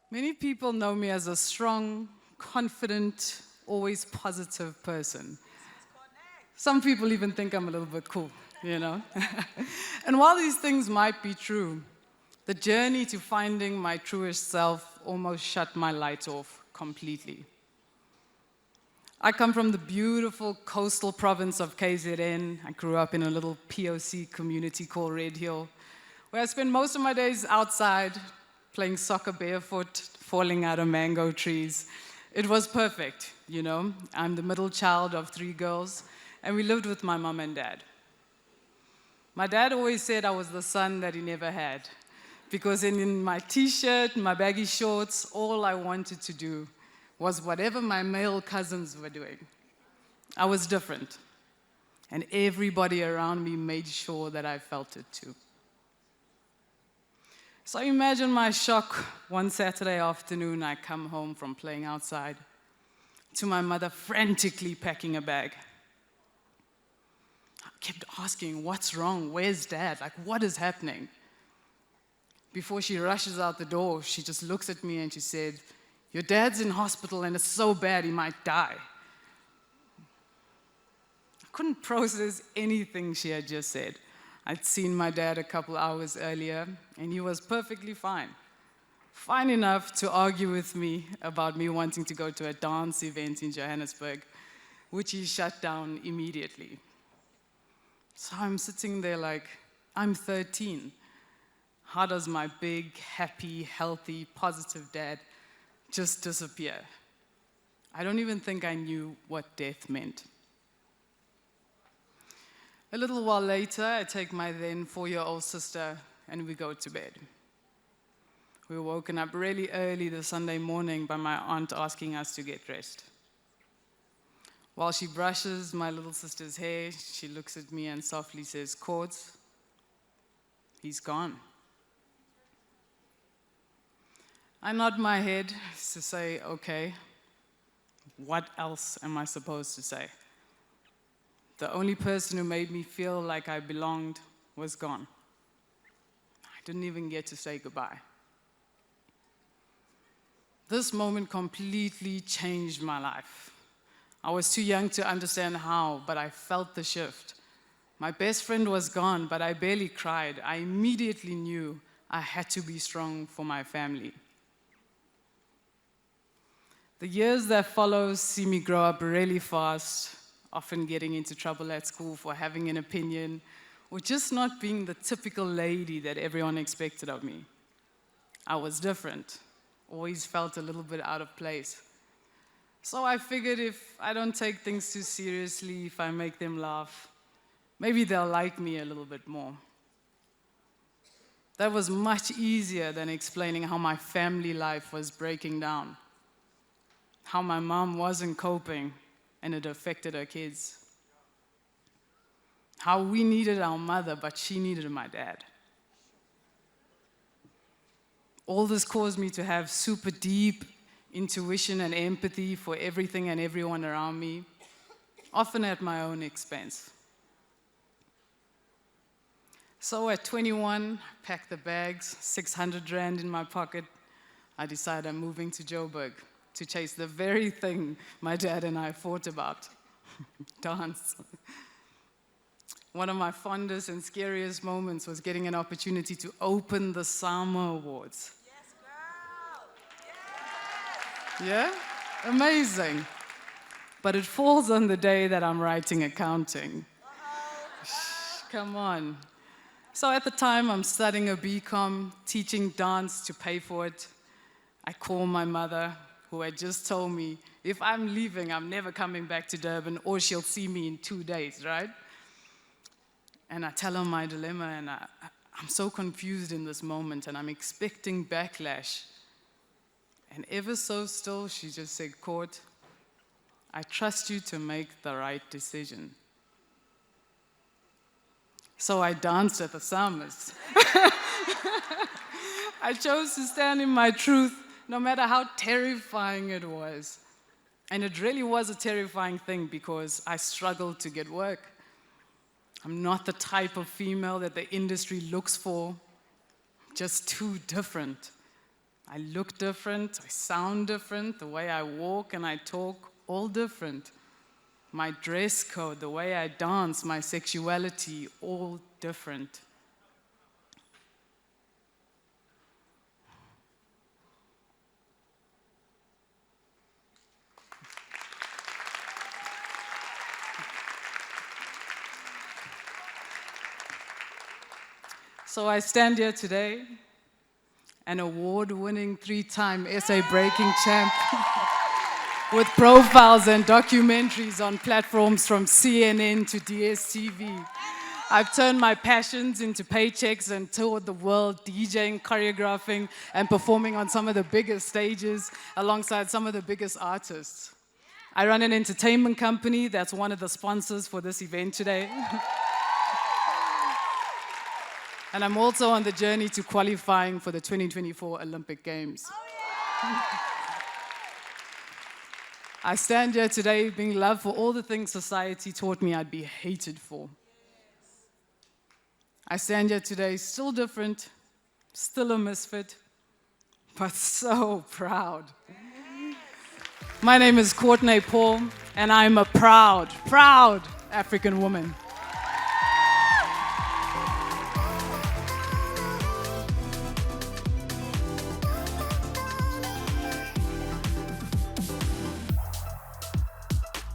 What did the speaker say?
Many people know me as a strong, confident, always positive person. Some people even think I'm a little bit cool, you know? And while these things might be true, the journey to finding my truest self almost shut my lights off completely. I come from the beautiful coastal province of KZN. I grew up in a little POC community called Red Hill, where I spend most of my days outside, playing soccer barefoot, falling out of mango trees. It was perfect, you know. I'm the middle child of 3 girls, and we lived with my mom and dad. My dad always said I was the son that he never had, because in my t-shirt, my baggy shorts, all I wanted to do was whatever my male cousins were doing. I was different, and everybody around me made sure that I felt it too. So imagine my shock one Saturday afternoon. I come home from playing outside to my mother frantically packing a bag. I kept asking, what's wrong? Where's Dad? Like, what is happening? Before she rushes out the door, she just looks at me and she said, your dad's in hospital and it's so bad he might die. I couldn't process anything she had just said. I'd seen my dad a couple hours earlier, and he was perfectly fine. Fine enough to argue with me about me wanting to go to a dance event in Johannesburg, which he shut down immediately. So I'm sitting there like, I'm 13. How does my big, happy, healthy, positive dad just disappear? I don't even think I knew what death meant. A little while later, I take my then 4-year-old sister and we go to bed. We were woken up really early the Sunday morning by my aunt asking us to get dressed. While she brushes my little sister's hair, she looks at me and softly says, Court, he's gone. I nod my head to say, okay, what else am I supposed to say? The only person who made me feel like I belonged was gone. I didn't even get to say goodbye. This moment completely changed my life. I was too young to understand how, but I felt the shift. My best friend was gone, but I barely cried. I immediately knew I had to be strong for my family. The years that follow see me grow up really fast, often getting into trouble at school for having an opinion, or just not being the typical lady that everyone expected of me. I was different, always felt a little bit out of place. So I figured if I don't take things too seriously, if I make them laugh, maybe they'll like me a little bit more. That was much easier than explaining how my family life was breaking down, how my mom wasn't coping, and it affected her kids. How we needed our mother, but she needed my dad. All this caused me to have super deep intuition and empathy for everything and everyone around me, often at my own expense. So at 21, I packed the bags, 600 Rand in my pocket. I decided I'm moving to Joburg to chase the very thing my dad and I fought about, dance. One of my fondest and scariest moments was getting an opportunity to open the Summer Awards. Yes, girl! Yes! Yeah? Amazing. But it falls on the day that I'm writing accounting. Come on. So at the time, I'm studying a BCom, teaching dance to pay for it. I call my mother, who had just told me, if I'm leaving, I'm never coming back to Durban, or she'll see me in 2 days, right? And I tell her my dilemma, and I'm so confused in this moment, and I'm expecting backlash. And ever so still, she just said, Court, I trust you to make the right decision. So I danced at the Summers. I chose to stand in my truth, no matter how terrifying it was. And it really was a terrifying thing because I struggled to get work. I'm not the type of female that the industry looks for, just too different. I look different, I sound different, the way I walk and I talk, all different. My dress code, the way I dance, my sexuality, all different. So I stand here today, an award-winning 3-time essay breaking champ with profiles and documentaries on platforms from CNN to DSTV. I've turned my passions into paychecks and toured the world DJing, choreographing, and performing on some of the biggest stages alongside some of the biggest artists. I run an entertainment company that's one of the sponsors for this event today. And I'm also on the journey to qualifying for the 2024 Olympic Games. I stand here today being loved for all the things society taught me I'd be hated for. I stand here today still different, still a misfit, but so proud. My name is Courtnae Paul, and I'm a proud, proud African woman.